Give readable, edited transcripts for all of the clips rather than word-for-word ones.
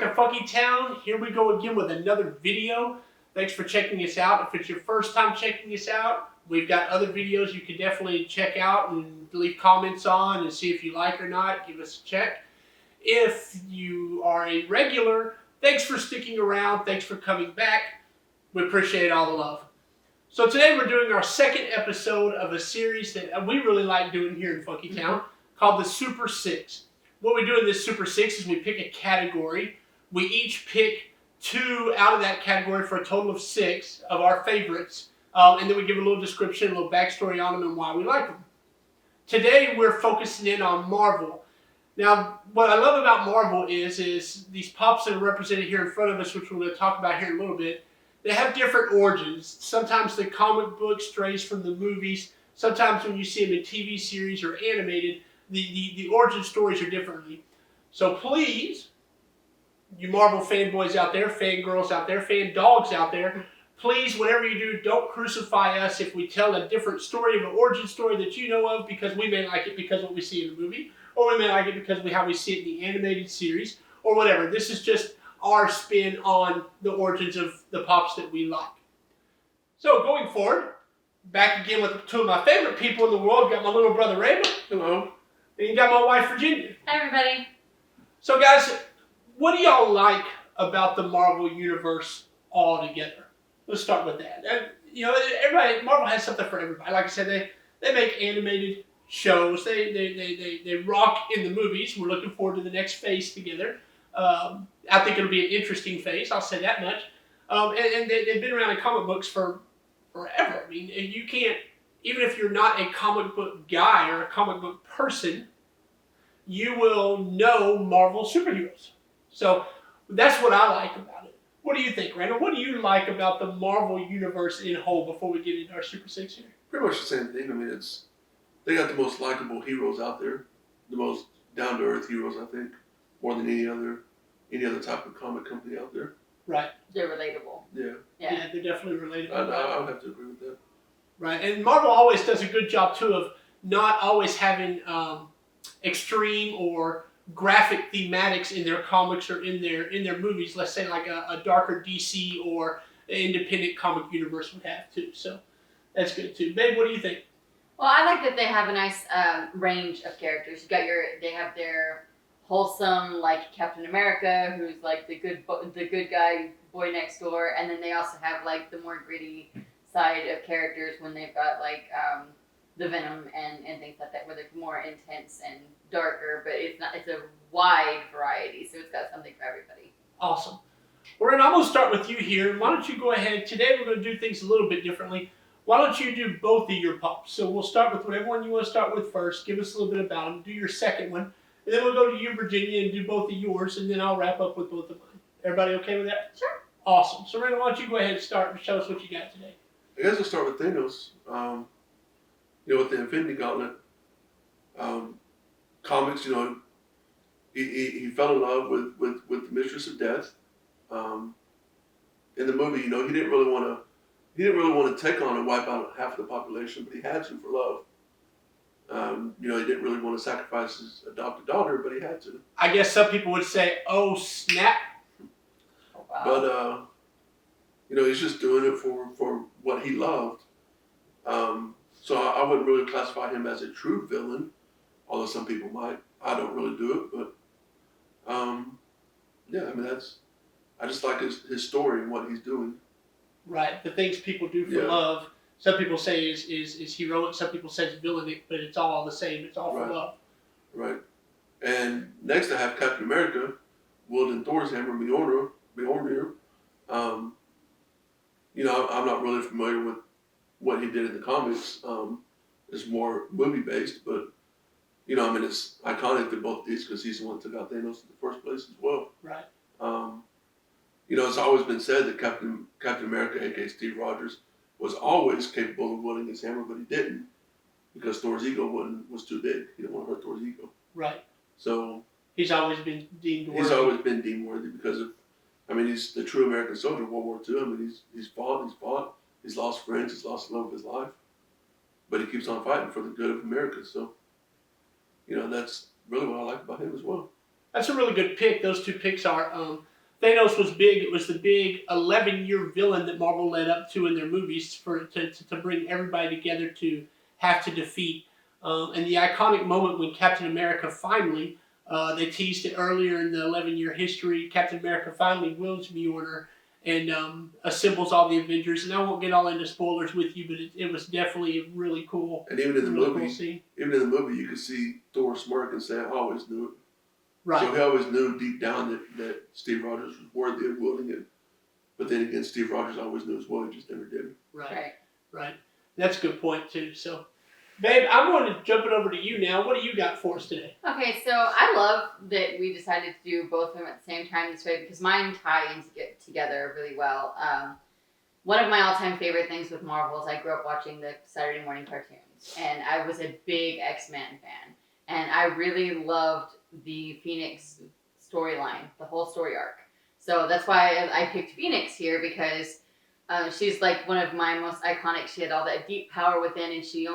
back to Funky Town. Here we go again with another video. Thanks for checking us out. If it's your first time checking us out, we've got other videos you can definitely check out and leave comments on and see if you like or not. Give us a check. If you are a regular, thanks for sticking around. Thanks for coming back. We appreciate all the love. So today we're doing our second episode of a series that we really like doing here in Funky Town called the Super 6. What we do in this Super 6 is we pick a category. We each pick 2 out of that category for a total of 6 of our favorites. And then we give a little description, a little backstory on them and why we like them. Today we're focusing in on Marvel. Now, what I love about Marvel is these pops that are represented here in front of us, which we're going to talk about here in a little bit, they have different origins. Sometimes the comic book strays from the movies. Sometimes when you see them in TV series or animated, the origin stories are differently. So please, you Marvel fanboys out there, fangirls out there, fan dogs out there, please, whatever you do, don't crucify us if we tell a different story of an origin story that you know of, because we may like it because of what we see in the movie, or we may like it because of how we see it in the animated series, or whatever. This is just our spin on the origins of the pops that we like. So going forward, back again with 2 of my favorite people in the world. Got my little brother Randall. Hello. And you got my wife Virginia. Hi everybody. So guys, what do y'all like about the Marvel Universe altogether? Let's start with that. You know, everybody, Marvel has something for everybody. Like I said, they make animated shows. They rock in the movies. We're looking forward to the next phase together. I think it'll be an interesting phase. I'll say that much. And they've been around in comic books for forever. I mean, you can't, even if you're not a comic book guy or a comic book person, you will know Marvel superheroes. So that's what I like about it. What do you think, Randall? What do you like about the Marvel Universe in whole before we get into our Super 6 here? Pretty much the same thing. I mean, they got the most likable heroes out there, the most down-to-earth heroes, I think, more than any other type of comic company out there. Right. They're relatable. Yeah, they're definitely relatable. I would have to agree with that. Right, and Marvel always does a good job too of not always having extreme or graphic thematics in their comics or in their movies. Let's say like a darker DC or an independent comic universe would have too. So that's good too. Babe, what do you think? Well, I like that they have a nice range of characters. They have their wholesome, like Captain America, who's like the good guy, boy next door, and then they also have like the more gritty side of characters when they've got like the Venom and things like that, where they're more intense and darker, but it's a wide variety, so it's got something for everybody. Awesome. Well, Ren, I'm going to start with you here. Why don't you go ahead? Today we're going to do things a little bit differently. Why don't you do both of your pops? So we'll start with whatever one you want to start with first. Give us a little bit about them. Do your second one. And then we'll go to you, Virginia, and do both of yours, and then I'll wrap up with both of mine. Everybody okay with that? Sure. Awesome. So, Ren, why don't you go ahead and start and show us what you got today? I guess I'll start with Thanos. With the Infinity Gauntlet comics, he fell in love with the Mistress of Death. In the movie, he didn't really want to take on and wipe out half the population, but he had to for love. He didn't really want to sacrifice his adopted daughter, but he had to. I guess some people would say, "Oh snap!" Oh, wow. But he's just doing it for what he loved. So I wouldn't really classify him as a true villain, although some people might. I don't really do it, but I just like his story and what he's doing. Right, the things people do for love. Some people say is heroic. Some people say it's villainic, but it's all the same. It's all for love. Right. And next I have Captain America, wielding Thor's hammer, Mjolnir. I'm not really familiar with what he did in the comics. It's more movie based, but it's iconic to both these because he's the one that took out Thanos in the first place as well. Right. It's always been said that Captain America, aka Steve Rogers, was always capable of wielding his hammer, but he didn't because Thor's ego was too big. He didn't want to hurt Thor's ego. Right. So he's always been deemed worthy. He's always been deemed worthy because of, he's the true American soldier in World War II. He's fought. He's lost friends. He's lost the love of his life. But he keeps on fighting for the good of America. So, that's really what I like about him as well. That's a really good pick. Those 2 picks are Thanos was big. It was the big 11-year villain that Marvel led up to in their movies to bring everybody together to have to defeat. And the iconic moment when Captain America finally, they teased it earlier in the 11-year history, Captain America finally wields Mjolnir and assembles all the Avengers. And I won't get all into spoilers with you, but it was definitely a really cool, And even in the really movie, cool scene. you could see Thor smirk and say, "I always knew it." Right. So he always knew deep down that Steve Rogers was worthy of wielding it. But then again, Steve Rogers always knew as well. He just never did it. Right. That's a good point too. So, babe, I'm going to jump it over to you now. What do you got for us today? Okay, so I love that we decided to do both of them at the same time this way because mine tie in together really well. One of my all-time favorite things with Marvel is I grew up watching the Saturday morning cartoons, and I was a big X-Men fan, and I really loved the Phoenix storyline, the whole story arc. So that's why I picked Phoenix here because she's like one of my most iconic. She had all that deep power within, and she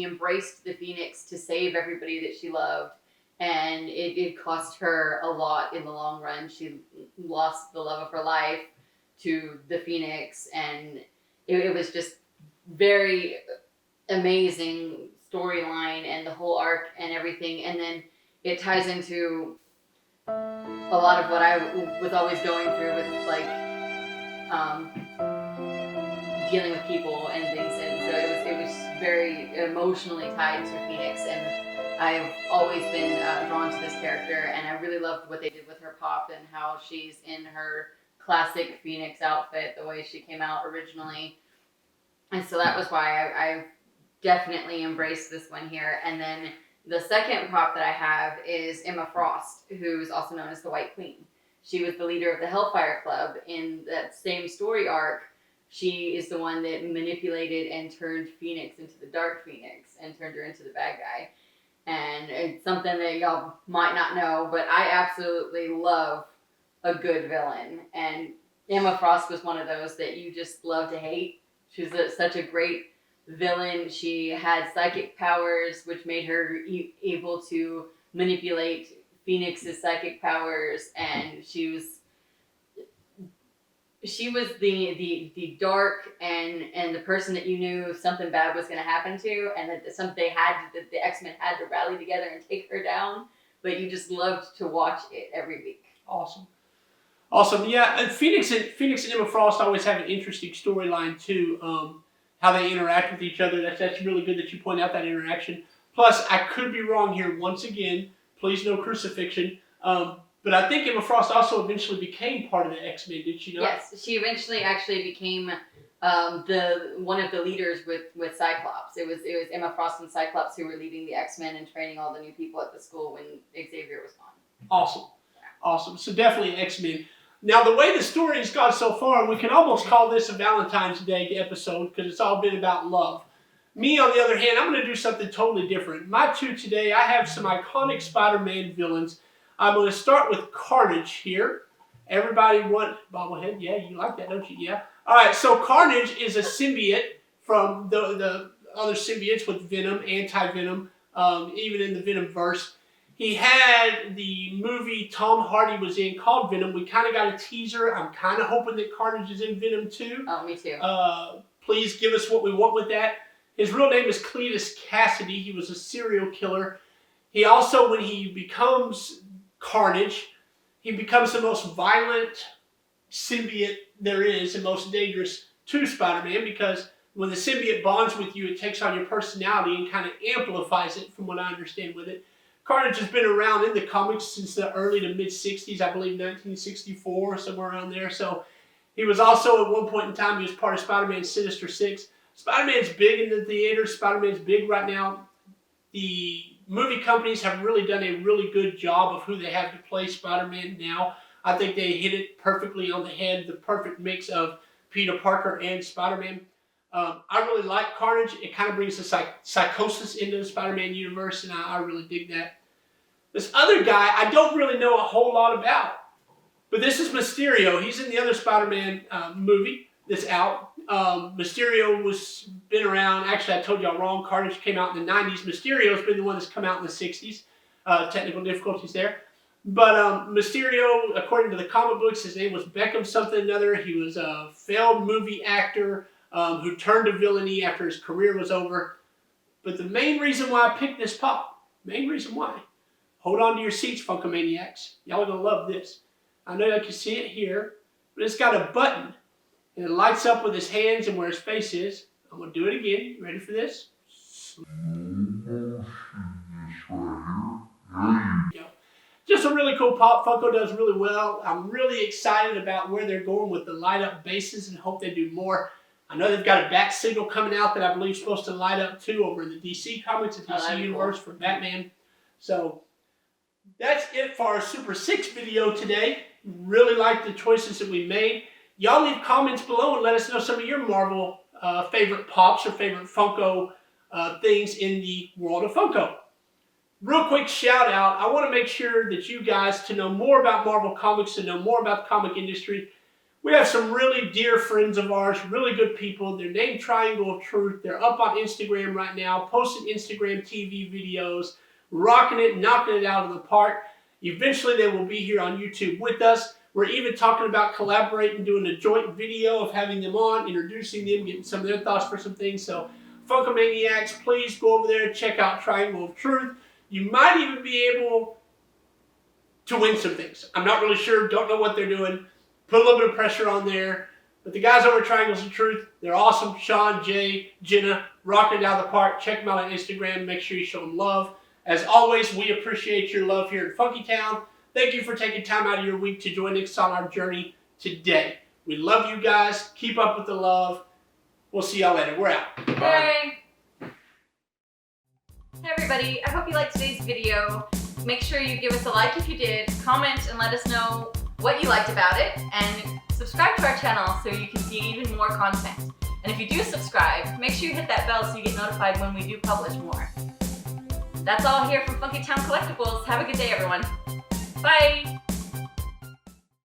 embraced the Phoenix to save everybody that she loved, and it cost her a lot in the long run. She lost the love of her life to the Phoenix, and it was just very amazing storyline and the whole arc and everything, and then it ties into a lot of what I was always going through with like dealing with people and things, and so it was very emotionally tied to Phoenix, and I've always been drawn to this character, and I really loved what they did with her pop and how she's in her classic Phoenix outfit, the way she came out originally, and so that was why I definitely embraced this one here. And then the second prop that I have is Emma Frost, who's also known as the White Queen. She was the leader of the Hellfire Club in that same story arc. She is the one that manipulated and turned Phoenix into the Dark Phoenix and turned her into the bad guy. And it's something that y'all might not know, but I absolutely love a good villain. And Emma Frost was one of those that you just love to hate. She's such a great villain. She had psychic powers, which made her able to manipulate Phoenix's psychic powers, and she was the dark and the person that you knew something bad was going to happen to, and that the X-Men had to rally together and take her down. But you just loved to watch it every week. Awesome. Yeah, and Phoenix and Emma Frost always have an interesting storyline too. How they interact with each other. That's really good that you point out that interaction. Plus, I could be wrong here once again. Please no crucifixion. But I think Emma Frost also eventually became part of the X-Men, did she not? Yes, she eventually actually became one of the leaders with Cyclops. It was Emma Frost and Cyclops who were leading the X-Men and training all the new people at the school when Xavier was gone. Awesome. So definitely X-Men. Now, the way the story has gone so far, we can almost call this a Valentine's Day episode because it's all been about love. Me, on the other hand, I'm going to do something totally different. My two today, I have some iconic Spider-Man villains. I'm going to start with Carnage here. Everybody want bobblehead? Yeah, you like that, don't you? Yeah. All right, so Carnage is a symbiote from the other symbiotes with Venom, anti-Venom, even in the Venomverse. He had the movie Tom Hardy was in called Venom. We kind of got a teaser. I'm kind of hoping that Carnage is in Venom too. Oh, me too. Please give us what we want with that. His real name is Cletus Cassidy. He was a serial killer. He also, when he becomes Carnage, he becomes the most violent symbiote there is and most dangerous to Spider-Man because when the symbiote bonds with you, it takes on your personality and kind of amplifies it from what I understand with it. Carnage has been around in the comics since the early to mid-60s, I believe 1964, somewhere around there. So he was also, at one point in time, he was part of Spider-Man's Sinister Six. Spider-Man's big in the theater. Spider-Man's big right now. The movie companies have really done a really good job of who they have to play Spider-Man now. I think they hit it perfectly on the head, the perfect mix of Peter Parker and Spider-Man. I really like Carnage. It kind of brings the psychosis into the Spider-Man universe, and I really dig that. This other guy, I don't really know a whole lot about, but this is Mysterio. He's in the other Spider-Man movie that's out. Mysterio was been around. Actually, I told y'all wrong. Carnage came out in the 90s. Mysterio's been the one that's come out in the 60s. Technical difficulties there. But Mysterio, according to the comic books, his name was Beckham something or another. He was a failed movie actor who turned to villainy after his career was over. But the main reason why I picked this pop, main reason why, hold on to your seats, Funkomaniacs. Y'all are going to love this. I know you can see it here, but it's got a button. And it lights up with his hands and where his face is. I'm going to do it again. You ready for this? Just a really cool pop. Funko does really well. I'm really excited about where they're going with the light up bases and hope they do more. I know they've got a bat signal coming out that I believe is supposed to light up too over in the DC Comics and DC Universe for Batman. So that's it for our Super 6 video today. Really like the choices that we made. Y'all leave comments below and let us know some of your Marvel favorite pops or favorite Funko things in the world of Funko. Real quick shout out, I want to make sure that you guys, to know more about Marvel Comics, to know more about the comic industry, we have some really dear friends of ours, really good people. They're named Triangle of Truth. They're up on Instagram right now, posting Instagram TV videos, rocking it, knocking it out of the park. Eventually they will be here on YouTube with us. We're even talking about collaborating, doing a joint video of having them on, introducing them, getting some of their thoughts for some things. So Funkomaniacs, please go over there and check out Triangle of Truth. You might even be able to win some things. I'm not really sure, don't know what they're doing. Put a little bit of pressure on there. But the guys over at Triangles of Truth, they're awesome. Sean, Jay, Jenna, rocking it out of the park. Check them out on Instagram. Make sure you show them love. As always, we appreciate your love here in Funky Town. Thank you for taking time out of your week to join us on our journey today. We love you guys. Keep up with the love. We'll see y'all later. We're out. Bye. Bye. Hey everybody, I hope you liked today's video. Make sure you give us a like if you did, comment and let us know what you liked about it, and subscribe to our channel so you can see even more content. And if you do subscribe, make sure you hit that bell so you get notified when we do publish more. That's all here from Funky Town Collectibles. Have a good day, everyone. Bye!